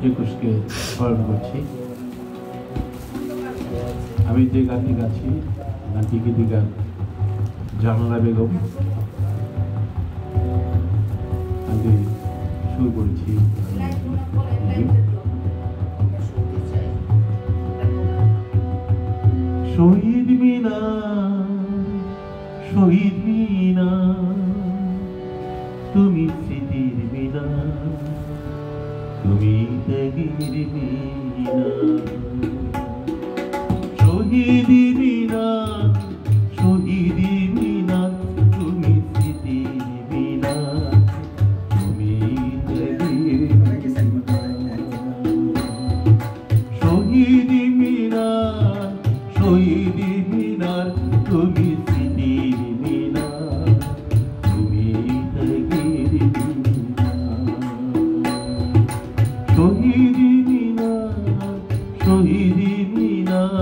একুশকে স্মরণ করছি। আমি যে গানটি গাচ্ছি গানটি গীতিকার জানালা বেগম, আমি শুরু করেছি। শহীদ মিনার, শহীদ মিনার, তুমি স্মৃতির মিনার, তুমি ত্যাগের মিনার। শহীদ মিনার, শহীদ মিনার, তুমি স্মৃতির মিনার, তুমি ত্যাগের মিনার। শহীদ মিনার, শহীদ মিনার, তুমি স্মৃতির মিনার, তুমি ত্যাগের মিনার। শহীদ মিনার, শহীদ মিনার।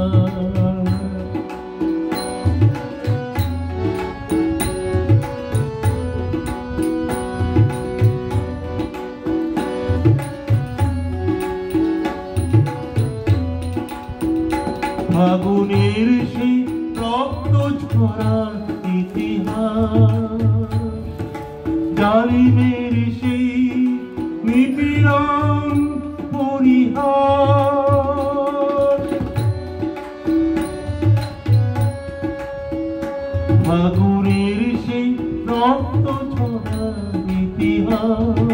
ফাগুনের সেই রক্ত ঝরার ইতিহাস, জালিমের সেই নিপীড়ন পরিহাস। ফাগুনের সেই রক্ত ঝরার ইতিহাস,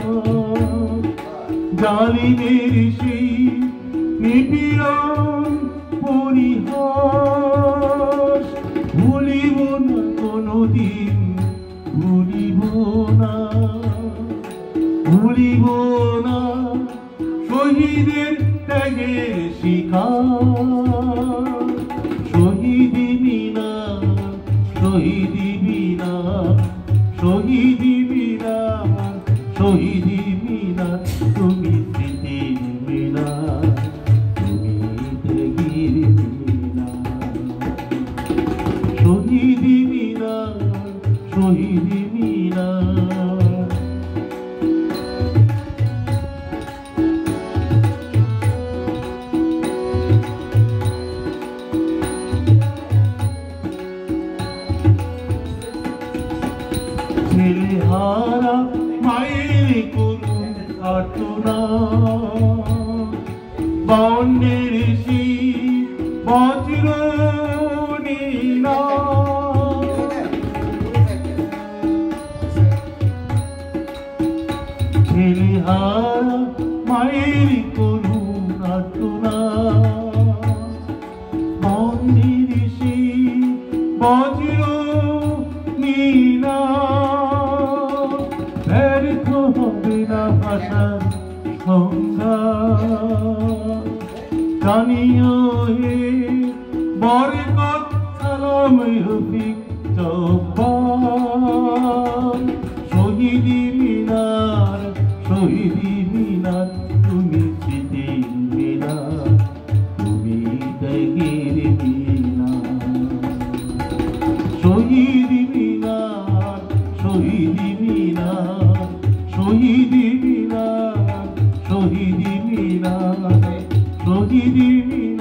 জালিমের সেই নিপীড়ন পরিহাস। ভুলিব না কোনদিন, ভুলিব না, ভুলিব না শহীদের ত্যাগের শিকার। শহীদ মিনার, শহীদ মিনার, শহীদ মিনার, শহীদ মিনার, তুমি স্মৃতির মিনার, তুমি ত্যাগের মিনার। শহীদ মিনার, শহীদ মিনার। ছেলেহারা মায়ের করুণ আর্তনাদ, বন্যের সেই বজ্র নিনাদ। ছেলেহারা মায়ের করুণ আর্তনাদ, বন্যের সেই বজ্র নিনাদ। ব্যর্থ হবে না ভাষার সংজ্ঞা, জানিও হে বরকত সালাম রফিক জব্বার। শহীদ মিনার, শহীদ মিনার, তুমি স্মৃতির মিনার, তুমি ত্যাগের মিনার। শহীদ মিনার, শহীদ মিনার, শহীদ মিনার, শহীদ মিনার, শহীদ মিনার।